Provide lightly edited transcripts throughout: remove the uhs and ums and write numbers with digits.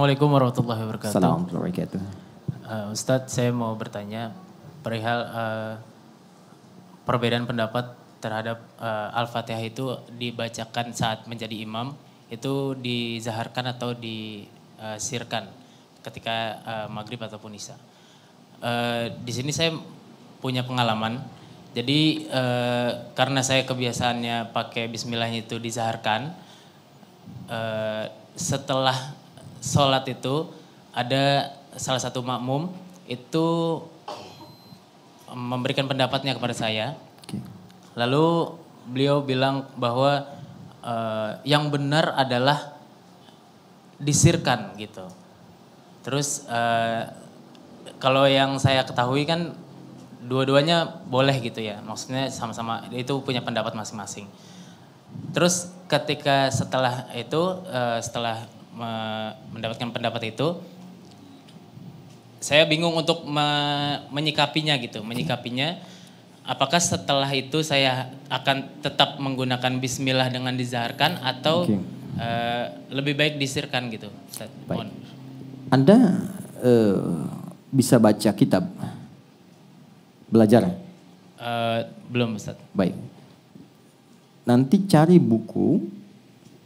Assalamualaikum warahmatullahi wabarakatuh. Assalamualaikum warahmatullahi wabarakatuh. Ustadz, saya mau bertanya perihal perbedaan pendapat terhadap Al-Fatihah itu dibacakan saat menjadi imam, itu dizaharkan atau disirkan ketika maghrib ataupun isya. Di sini saya punya pengalaman, jadi karena saya kebiasaannya pakai bismillahnya itu dizaharkan, setelah sholat itu ada salah satu makmum itu memberikan pendapatnya kepada saya. Lalu beliau bilang bahwa yang benar adalah disirkan gitu. Terus kalau yang saya ketahui kan dua-duanya boleh gitu ya. Maksudnya sama-sama itu punya pendapat masing-masing. Terus ketika setelah itu setelah mendapatkan pendapat itu, saya bingung untuk menyikapinya gitu, apakah setelah itu saya akan tetap menggunakan bismillah dengan dizaharkan atau lebih baik disirkan gitu. Baik. Anda bisa baca kitab belajar? Belum, Ustaz. Baik. Nanti cari buku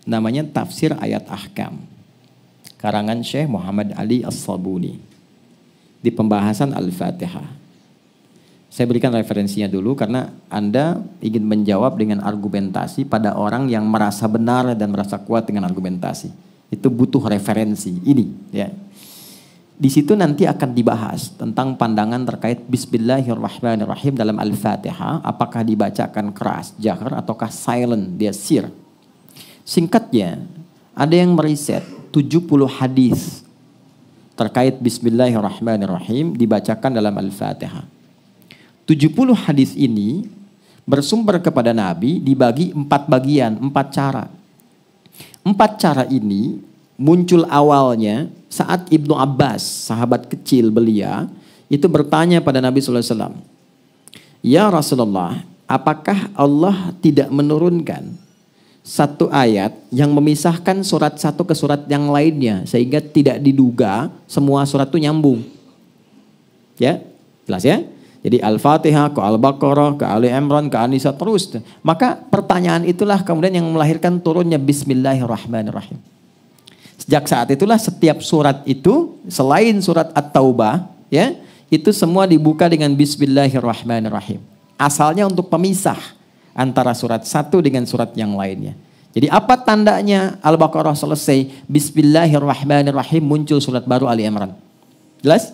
namanya Tafsir Ayat Ahkam, karangan Syekh Muhammad Ali As-Sabuni, di pembahasan Al-Fatihah. Saya berikan referensinya dulu karena Anda ingin menjawab dengan argumentasi pada orang yang merasa benar dan merasa kuat dengan argumentasi. Itu butuh referensi ini ya. Di situ nanti akan dibahas tentang pandangan terkait Bismillahirrahmanirrahim dalam Al-Fatihah, apakah dibacakan keras, jahar, ataukah silent, dia sir. Singkatnya, ada yang meriset 70 hadis terkait Bismillahirrahmanirrahim dibacakan dalam Al-Fatihah. 70 hadis ini bersumber kepada Nabi dibagi 4 bagian, 4 cara. 4 cara ini muncul awalnya saat Ibnu Abbas, sahabat kecil belia, itu bertanya pada Nabi SAW, "Ya Rasulullah, apakah Allah tidak menurunkan satu ayat yang memisahkan surat satu ke surat yang lainnya sehingga tidak diduga semua surat itu nyambung?" Ya, jelas ya? Jadi Al-Fatihah ke Al-Baqarah, ke Ali Imran, ke An-Nisa terus. Maka pertanyaan itulah kemudian yang melahirkan turunnya Bismillahirrahmanirrahim. Sejak saat itulah setiap surat itu selain surat At-Taubah ya, itu semua dibuka dengan Bismillahirrahmanirrahim. Asalnya untuk pemisah antara surat satu dengan surat yang lainnya. Jadi apa tandanya Al-Baqarah selesai, Bismillahirrahmanirrahim, muncul surat baru Ali Imran. Jelas?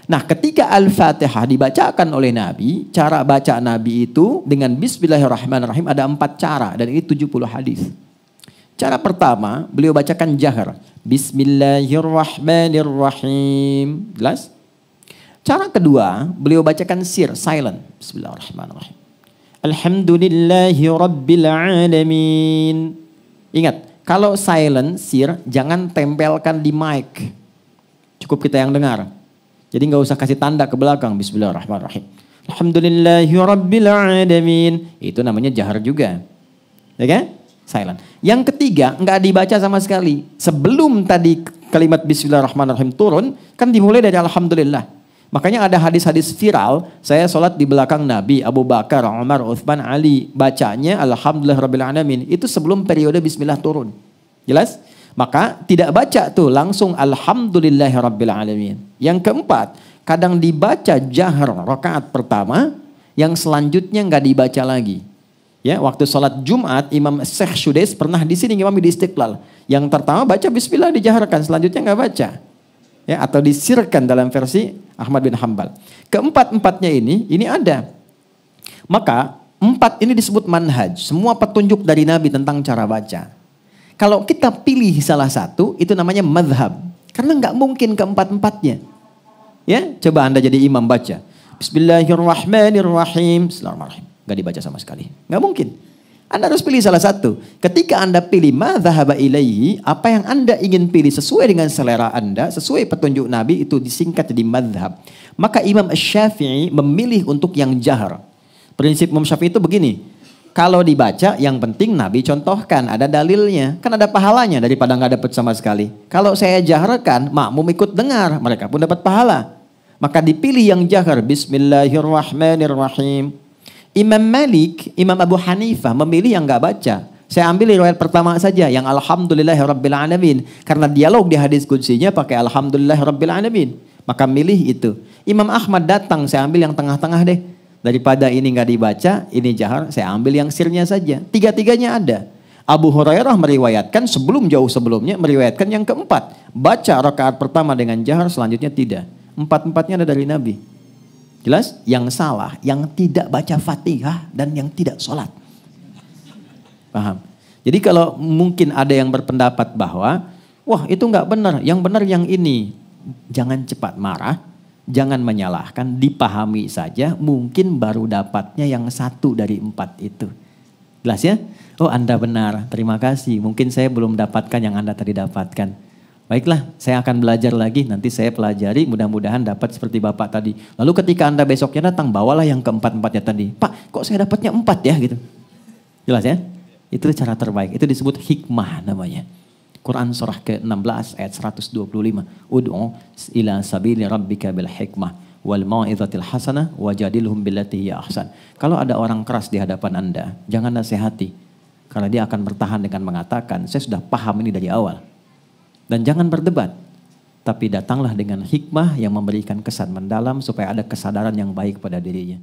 Nah, ketika Al-Fatihah dibacakan oleh Nabi, cara baca Nabi itu dengan Bismillahirrahmanirrahim ada 4 cara dan ini 70 hadis. Cara pertama, beliau bacakan jahar, Bismillahirrahmanirrahim. Jelas? Cara kedua, beliau bacakan sir, silent. Bismillahirrahmanirrahim. Alhamdulillahi Rabbil Alamin. Ingat, kalau silent, sir, jangan tempelkan di mic. Cukup kita yang dengar. Jadi nggak usah kasih tanda ke belakang. Bismillahirrahmanirrahim. Alhamdulillahi Rabbil Alamin. Itu namanya jahar juga. Ya kan? Silent. Yang ketiga, nggak dibaca sama sekali. Sebelum tadi kalimat Bismillahirrahmanirrahim turun, kan dimulai dari Alhamdulillah. Makanya ada hadis-hadis viral, saya sholat di belakang Nabi, Abu Bakar, Umar, Uthman, Ali. Bacanya Alhamdulillah Rabbil Alamin. Itu sebelum periode Bismillah turun. Jelas? Maka tidak baca tuh langsung Alhamdulillah Rabbil Alamin. Yang keempat, kadang dibaca jahar rakaat pertama, yang selanjutnya nggak dibaca lagi. Ya, waktu sholat Jumat, Imam Syekh Sudais pernah di sini imam di Istiqlal. Yang pertama baca Bismillah dijaharkan, selanjutnya nggak baca. Ya, atau disirkan dalam versi Ahmad bin Hambal. Keempat-empatnya ini ada. Maka 4 ini disebut manhaj. Semua petunjuk dari Nabi tentang cara baca. Kalau kita pilih salah satu, itu namanya madhab. Karena nggak mungkin keempat-empatnya. Ya, coba Anda jadi imam baca. Bismillahirrahmanirrahim. Bismillahirrahmanirrahim. Nggak dibaca sama sekali. Nggak mungkin. Anda harus pilih salah satu. Ketika Anda pilih madhaba ilaihi, apa yang Anda ingin pilih sesuai dengan selera Anda, sesuai petunjuk Nabi, itu disingkat jadi madhab. Maka Imam Syafi'i memilih untuk yang jahar. Prinsip Imam Syafi'i itu begini. Kalau dibaca yang penting Nabi contohkan, ada dalilnya. Kan ada pahalanya daripada nggak dapat sama sekali. Kalau saya jaharkan, makmum ikut dengar, mereka pun dapat pahala. Maka dipilih yang jahar, Bismillahirrahmanirrahim. Imam Malik, Imam Abu Hanifah memilih yang nggak baca. Saya ambil riwayat pertama saja, yang Alhamdulillahirrabbilalamin. Karena dialog di hadis qudsinya pakai Alhamdulillahirrabbilalamin. Maka milih itu. Imam Ahmad datang, saya ambil yang tengah-tengah deh. Daripada ini nggak dibaca, ini jahar, saya ambil yang sirnya saja. Tiga-tiganya ada. Abu Hurairah meriwayatkan jauh sebelumnya, meriwayatkan yang keempat. Baca rakaat pertama dengan jahar, selanjutnya tidak. Empat-empatnya ada dari Nabi. Jelas? Yang salah, yang tidak baca Fatihah dan yang tidak sholat. Paham? Jadi kalau mungkin ada yang berpendapat bahwa, wah itu nggak benar, yang benar yang ini. Jangan cepat marah. Jangan menyalahkan, dipahami saja, mungkin baru dapatnya yang 1 dari 4 itu. Jelas ya? Oh Anda benar, terima kasih. Mungkin saya belum dapatkan yang Anda tadi dapatkan. Baiklah, saya akan belajar lagi, nanti saya pelajari, mudah-mudahan dapat seperti Bapak tadi. Lalu ketika Anda besoknya datang, bawalah yang keempat-empatnya tadi. Pak, kok saya dapatnya 4 ya gitu. Jelas ya? Itu cara terbaik, itu disebut hikmah namanya. Quran surah ke-16 ayat 125. Ud'u ila sabili rabbika bil hikmah wal mau'izatil hasanah wajadilhum billati hiya ahsan. Kalau ada orang keras di hadapan Anda, jangan nasihati. Karena dia akan bertahan dengan mengatakan, saya sudah paham ini dari awal. Dan jangan berdebat. Tapi datanglah dengan hikmah yang memberikan kesan mendalam supaya ada kesadaran yang baik pada dirinya.